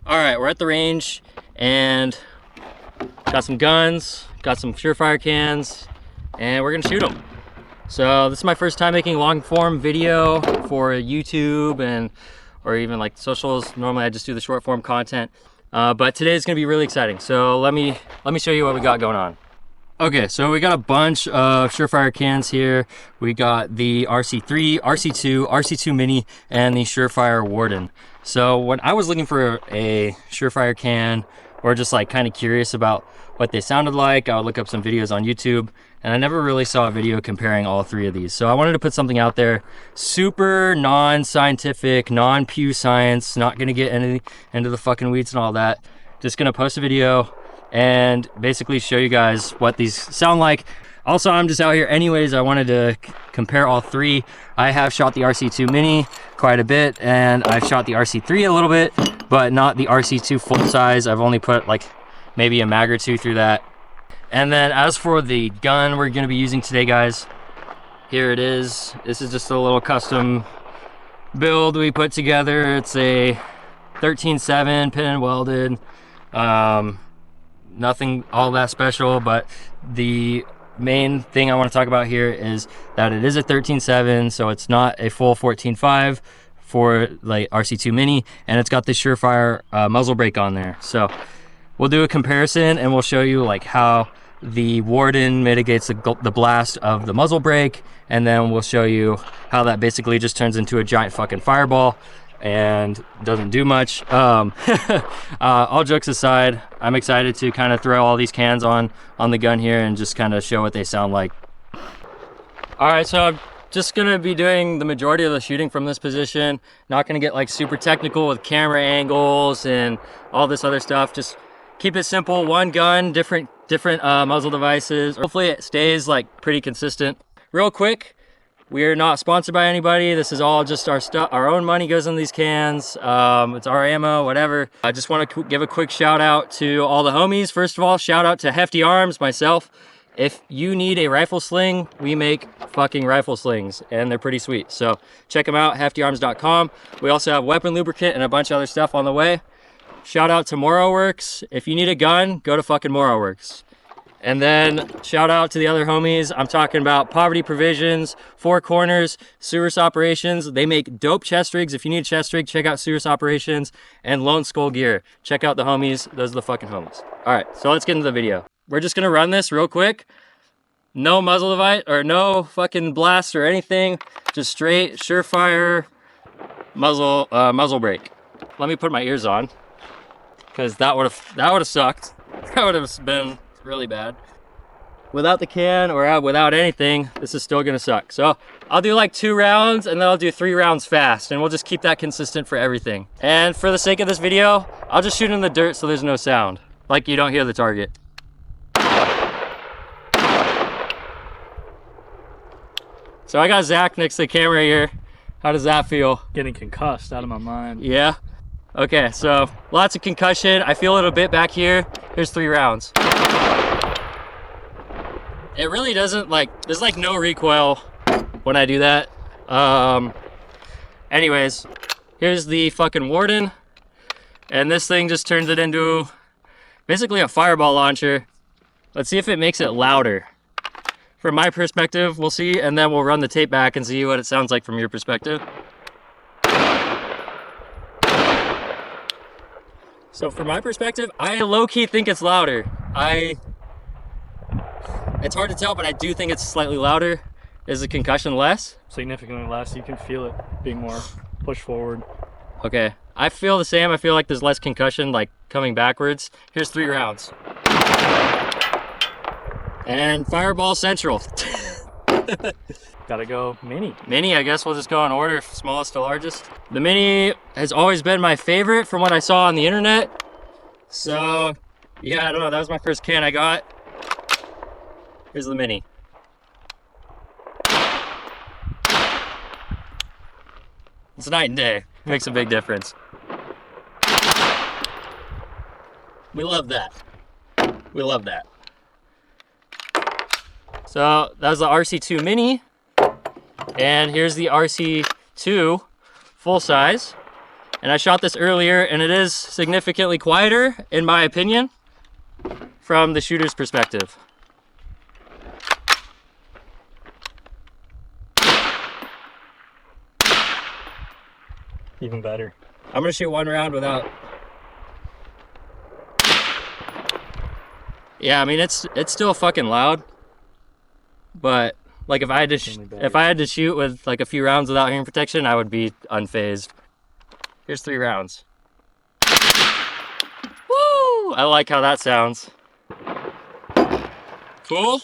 All right, we're at the range and got some guns, got some Surefire cans, and we're gonna shoot them. So this is my first time making long form video for YouTube or even like socials. Normally I just do the short form content, but today is gonna be really exciting. So let me show you what we got going on. Okay, so we got a bunch of Surefire cans here. We got the RC3, RC2, RC2 Mini, and the Surefire Warden. So when I was looking for a Surefire can, or just like kind of curious about what they sounded like, I would look up some videos on YouTube, and I never really saw a video comparing all three of these. So I wanted to put something out there, super non-scientific, non-pew science, not gonna get into the fucking weeds and all that. Just gonna post a video and basically show you guys what these sound like. Also, I'm just out here anyways. I wanted to compare all three. I have shot the RC2 Mini quite a bit, and I've shot the RC3 a little bit, but not the RC2 full size. I've only put like maybe a mag or two through that. And then as for the gun we're gonna be using today, guys, here it is. This is just a little custom build we put together. It's a 13.7 pin and welded. Nothing all that special, but the main thing I want to talk about here is that it is a 13.7, so it's not a full 14.5 for like RC2 Mini, and it's got the Surefire muzzle brake on there. So we'll do a comparison and we'll show you like how the Warden mitigates the blast of the muzzle brake, and then we'll show you how that basically just turns into a giant fucking fireball and doesn't do much. All jokes aside, I'm excited to kind of throw all these cans on the gun here and just kind of show what they sound like. All right, so I'm just gonna be doing the majority of the shooting from this position. Not gonna get like super technical with camera angles and all this other stuff. Just keep it simple, one gun, different muzzle devices. Hopefully it stays like pretty consistent. Real quick, we're not sponsored by anybody. This is all just our stuff. Our own money goes in these cans. It's our ammo, whatever. I just want to give a quick shout out to all the homies. First of all, shout out to Hefty Arms, myself. If you need a rifle sling, we make fucking rifle slings, and they're pretty sweet. So check them out, heftyarms.com. We also have weapon lubricant and a bunch of other stuff on the way. Shout out to MoroWorks. If you need a gun, go to fucking MoroWorks. And then shout out to the other homies. I'm talking about Poverty Provisions, Four Corners, Surus Operations. They make dope chest rigs. If you need a chest rig, check out Surus Operations, and Lone Skull Gear. Check out the homies. Those are the fucking homies. All right, so let's get into the video. We're just gonna run this real quick. No muzzle device or no fucking blast or anything. Just straight Surefire muzzle brake. Let me put my ears on, because that would have sucked. That would have been really bad. Without the can or without anything, this is still gonna suck. So I'll do like 2 rounds, and then I'll do 3 rounds fast, and we'll just keep that consistent for everything. And for the sake of this video, I'll just shoot in the dirt so there's no sound, like you don't hear the target. So I got Zach next to the camera here. How does that feel? Getting concussed out of my mind. Yeah? Okay, so lots of concussion. I feel it a bit back here. Here's 3 rounds. It really doesn't there's like no recoil when I do that. Anyways, here's the fucking Warden. And this thing just turns it into basically a fireball launcher. Let's see if it makes it louder. From my perspective, we'll see, and then we'll run the tape back and see what it sounds like from your perspective. So from my perspective, I low-key think it's louder. It's hard to tell, but I do think it's slightly louder. Is the concussion less? Significantly less. You can feel it being more pushed forward. Okay, I feel the same. I feel like there's less concussion, like coming backwards. Here's 3 rounds. And Fireball Central. Gotta go Mini. Mini, I guess we'll just go in order, smallest to largest. The Mini has always been my favorite from what I saw on the internet. So, yeah, I don't know, that was my first can I got. Here's the Mini. It's night and day. Makes a big difference. We love that. We love that. So that was the RC2 Mini, and here's the RC2 full size. And I shot this earlier, and it is significantly quieter, in my opinion, from the shooter's perspective. Even better. I'm gonna shoot one round without. Yeah, I mean it's still fucking loud, but like if I had to shoot with like a few rounds without hearing protection, I would be unfazed. Here's 3 rounds. Woo! I like how that sounds. Cool.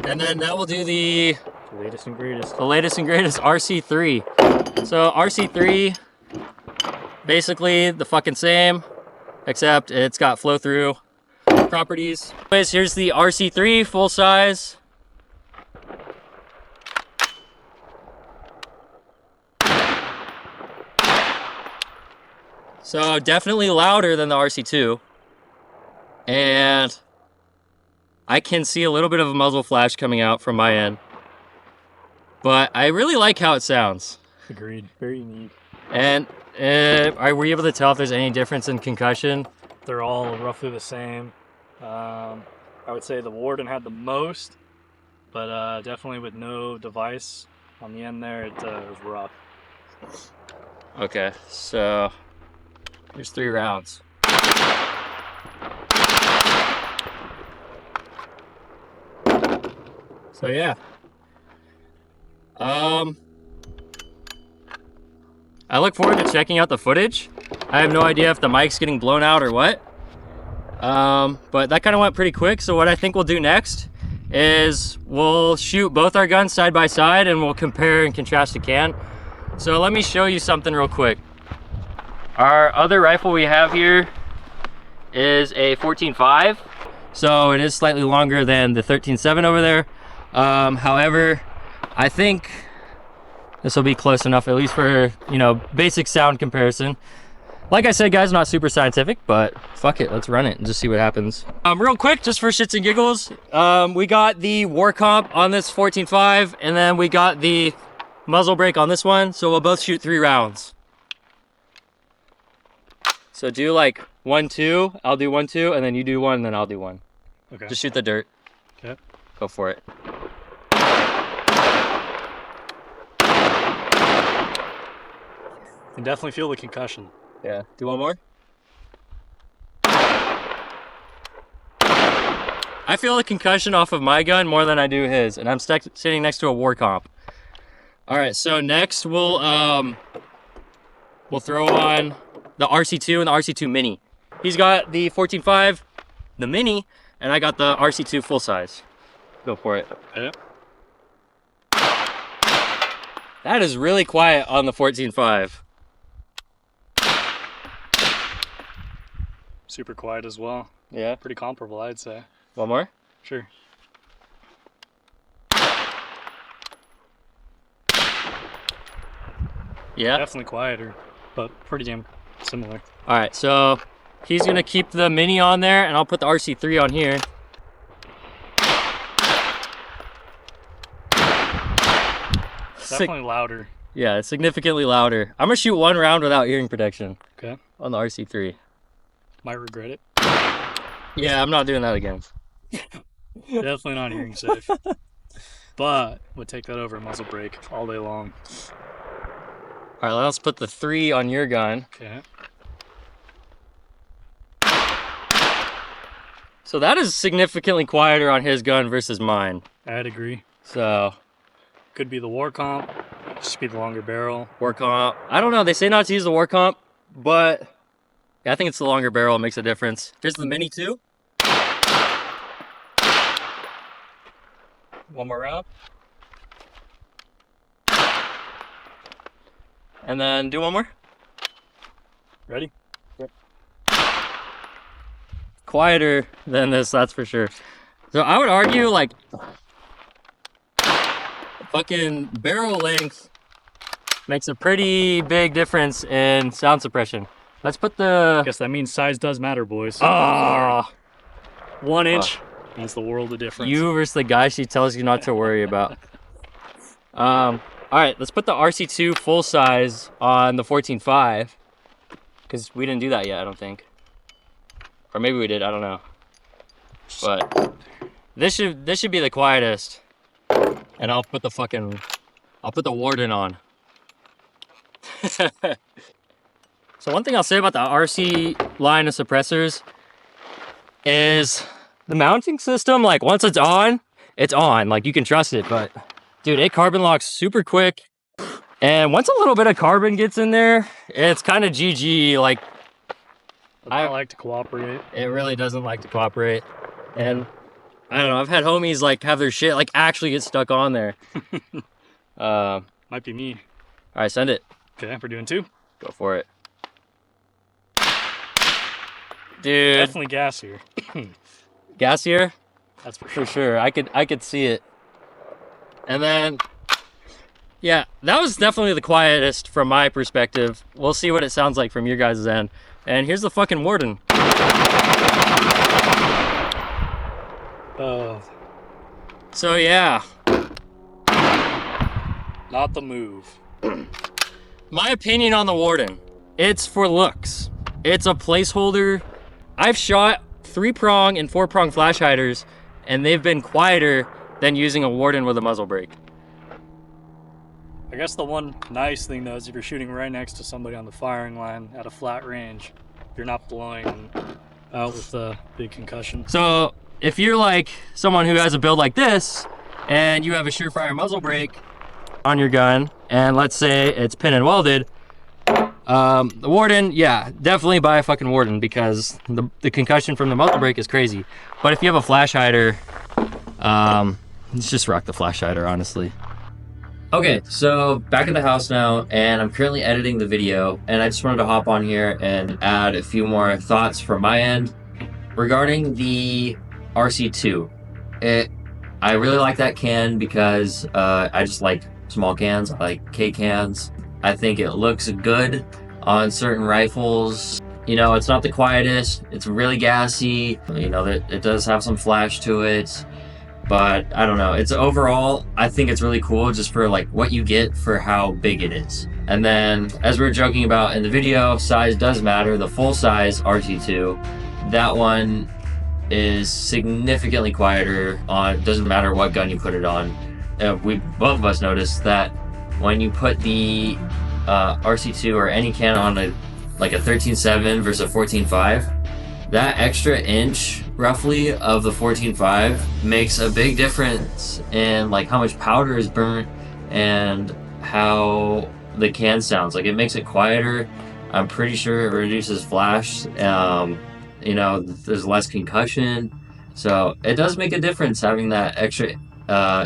And then that will do the latest and greatest. The latest and greatest RC3. So RC3, basically the fucking same, except it's got flow through properties. Anyways, here's the RC3 full size. So definitely louder than the RC2. And I can see a little bit of a muzzle flash coming out from my end. But I really like how it sounds. Agreed. Very unique. And were you able to tell if there's any difference in concussion? They're all roughly the same. I would say the Warden had the most, but definitely with no device on the end there, it was rough. Okay, so here's 3 rounds. So yeah. I look forward to checking out the footage. I have no idea if the mic's getting blown out or what. But that kind of went pretty quick. So what I think we'll do next is we'll shoot both our guns side by side and we'll compare and contrast the can. So let me show you something real quick. Our other rifle we have here is a 14.5. So it is slightly longer than the 13.7 over there. However, I think this will be close enough, at least for, you know, basic sound comparison. Like I said, guys, not super scientific, but fuck it, let's run it and just see what happens. Real quick, just for shits and giggles, we got the war comp on this 14.5, and then we got the muzzle brake on this one, so we'll both shoot 3 rounds. So do like 1, 2, I'll do 1, 2, and then you do 1, and then I'll do 1. Okay. Just shoot the dirt. Okay. Go for it. You can definitely feel the concussion. Yeah. Do 1 more. I feel a concussion off of my gun more than I do his, and I'm sitting next to a war comp. All right, so next we'll throw on the RC2 and the RC2 Mini. He's got the 14.5, the Mini, and I got the RC2 full size. Go for it. Yeah. That is really quiet on the 14.5. Super quiet as well. Yeah. Pretty comparable, I'd say. 1 more? Sure. Yeah. Definitely quieter, but pretty damn similar. All right, so he's gonna keep the Mini on there, and I'll put the RC3 on here. Definitely louder. Yeah, it's significantly louder. I'm gonna shoot 1 round without hearing protection. Okay. On the RC3. Might regret it. Yeah, I'm not doing that again. Definitely not hearing safe. But would take that over a muzzle brake all day long. All right, let's put the 3 on your gun. Okay. So that is significantly quieter on his gun versus mine. I'd agree. So Could be the war comp, just be the longer barrel. war comp. I don't know. They say not to use the war comp, but yeah, I think it's the longer barrel. It makes a difference. Here's the Mini 2. 1 more round. And then do 1 more. Ready? Yep. Quieter than this, that's for sure. So I would argue like fucking barrel length makes a pretty big difference in sound suppression. Let's put the... Guess that means size does matter, boys. Oh, 1 inch means the world of difference. you versus the guy she tells you not to worry about. All All right, let's put the RC2 full size on the 14.5 because we didn't do that yet, I don't think. Or maybe we did, I don't know. But this should be the quietest. And I'll put the Warden on. So one thing I'll say about the RC line of suppressors is the mounting system, like once it's on, like you can trust it, but dude, it carbon locks super quick. And once a little bit of carbon gets in there, it's kind of GG. Like, I like to cooperate. It really doesn't like to cooperate. And I don't know, I've had homies like have their shit like actually get stuck on there. Might be me. All right, send it. Okay, we're doing 2. Go for it. Dude. Definitely gassier. Gassier? That's for For sure. I could see it. And then, yeah, that was definitely the quietest from my perspective. We'll see what it sounds like from your guys' end. And here's the fucking Warden. So yeah. Not the move. My opinion on the Warden. It's for looks. It's a placeholder. I've shot 3-prong and 4-prong flash hiders, and they've been quieter than using a Warden with a muzzle brake. I guess the one nice thing though is if you're shooting right next to somebody on the firing line at a flat range, you're not blowing out with a big concussion. So if you're like someone who has a build like this, and you have a Surefire muzzle brake on your gun, and let's say it's pin and welded, the Warden, yeah, definitely buy a fucking Warden because the concussion from the muzzle brake is crazy. But if you have a flash hider, let's just rock the flash hider, honestly. Okay, so back at the house now, and I'm currently editing the video, and I just wanted to hop on here and add a few more thoughts from my end regarding the RC2. I really like that can because I just like small cans. I like K cans. I think it looks good on certain rifles. You know, it's not the quietest. It's really gassy. You know, it does have some flash to it. But I don't know. It's overall, I think it's really cool just for like what you get for how big it is. And then, as we were joking about in the video, size does matter. The full size RC2, that one is significantly quieter on, doesn't matter what gun you put it on. We both of us noticed that when you put the RC2 or any can on like a 13.7 versus a 14.5, that extra inch roughly of the 14.5 makes a big difference in like how much powder is burnt and how the can sounds. Like, it makes it quieter. I'm pretty sure it reduces flash. You know, there's less concussion, so it does make a difference having that extra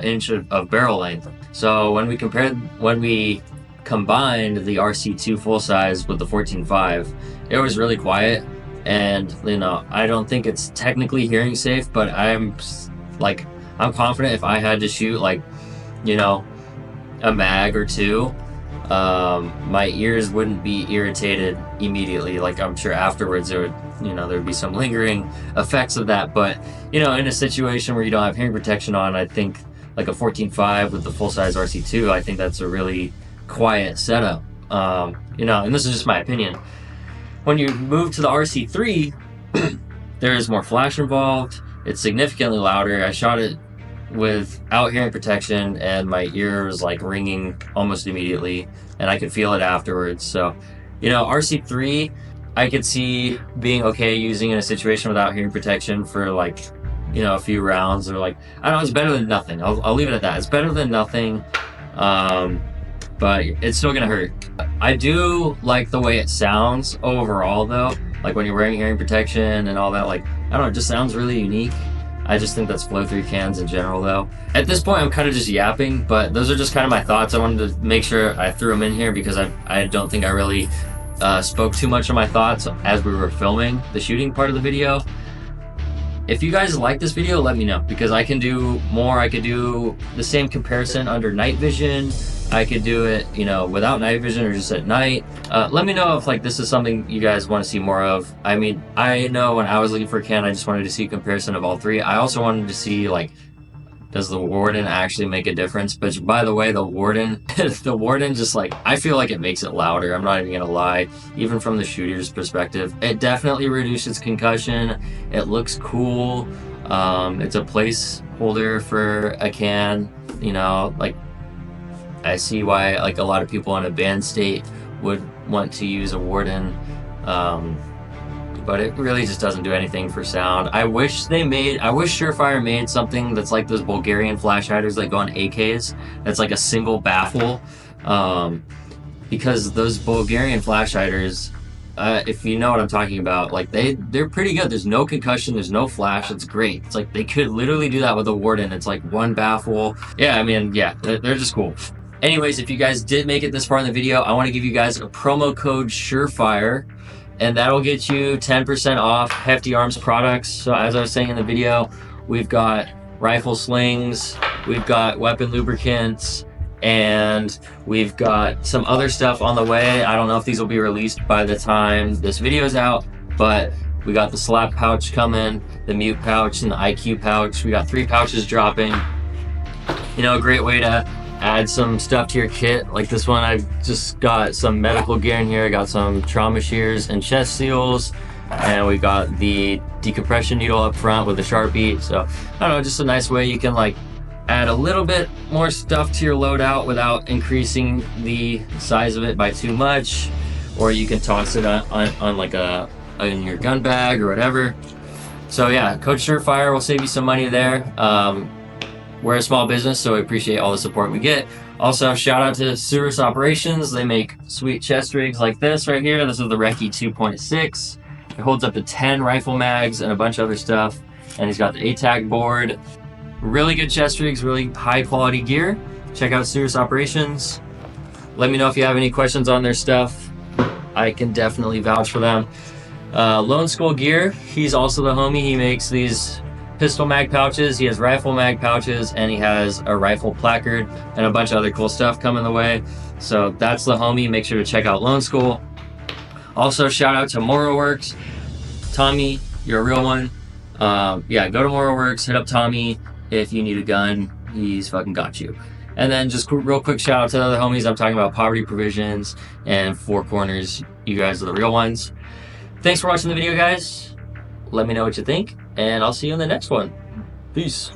inch of barrel length. So when we combined the RC2 full size with the 14.5, it was really quiet. And you know, I don't think it's technically hearing safe, but I'm confident if I had to shoot like, you know, a mag or two, my ears wouldn't be irritated immediately. Like, I'm sure afterwards there would be some lingering effects of that. But you know, in a situation where you don't have hearing protection on, I think like a 14.5 with the full size RC2, I think that's a really quiet setup. You know, and this is just my opinion. When you move to the RC3, there is more flash involved. It's significantly louder. I shot it without hearing protection, and my ear was like ringing almost immediately, and I could feel it afterwards. So, you know, RC3, I could see being okay using in a situation without hearing protection for like, you know, a few rounds, or like, I don't know, it's better than nothing. I'll leave it at that. It's better than nothing. But it's still gonna hurt. I do like the way it sounds overall though. Like when you're wearing hearing protection and all that, like, I don't know, it just sounds really unique. I just think that's flow-through cans in general though. At this point, I'm kind of just yapping, but those are just kind of my thoughts. I wanted to make sure I threw them in here because I don't think I really spoke too much of my thoughts as we were filming the shooting part of the video. If you guys like this video, let me know, because I can do more. I could do the same comparison under night vision. I could do it, you know, without night vision or just at night. Let me know if like this is something you guys want to see more of. I mean, I know when I was looking for a can, I just wanted to see a comparison of all three. I also wanted to see like does the Warden actually make a difference? But by the way, the Warden, the Warden just like, I feel like it makes it louder. I'm not even gonna lie. Even from the shooter's perspective, it definitely reduces concussion. It looks cool. It's a placeholder for a can, you know, like I see why like a lot of people in a band state would want to use a Warden. But it really just doesn't do anything for sound. I wish Surefire made something that's like those Bulgarian flash hiders that go on AKs. That's like a single baffle. Because those Bulgarian flash hiders, if you know what I'm talking about, like they're pretty good. There's no concussion, there's no flash. It's great. It's like they could literally do that with a Warden. It's like one baffle. Yeah, I mean, yeah, they're just cool. Anyways, if you guys did make it this far in the video, I want to give you guys a promo code Surefire. And that'll get you 10% off Hefty Arms products. So as I was saying in the video, we've got rifle slings, we've got weapon lubricants, and we've got some other stuff on the way. I don't know if these will be released by the time this video is out, but we got the slap pouch coming, the mute pouch, and the IQ pouch. We got 3 pouches dropping. You know, a great way to add some stuff to your kit. Like this one, I've just got some medical gear in here. I got some trauma shears and chest seals, and we got the decompression needle up front with a Sharpie. So I don't know, just a nice way you can like add a little bit more stuff to your loadout without increasing the size of it by too much, or you can toss it on like in your gun bag or whatever. So yeah, code Surefire will save you some money there. We're a small business, so we appreciate all the support we get. Also, shout out to Surus Operations. They make sweet chest rigs like this right here. This is the RC2 2.6. It holds up to 10 rifle mags and a bunch of other stuff. And he's got the ATAC board. Really good chest rigs, really high quality gear. Check out Surus Operations. Let me know if you have any questions on their stuff. I can definitely vouch for them. Lone Skull Gear, he's also the homie. He makes these pistol mag pouches, he has rifle mag pouches, and he has a rifle placard and a bunch of other cool stuff coming the way. So that's the homie. Make sure to check out Lone Skull. Also, shout out to MoroWorks. Tommy, you're a real one. Yeah, go to MoroWorks, hit up Tommy if you need a gun. He's fucking got you. And then just real quick shout out to the other homies. I'm talking about Poverty Provisions and Four Corners. You guys are the real ones. Thanks for watching the video, guys. Let me know what you think, and I'll see you in the next one. Peace.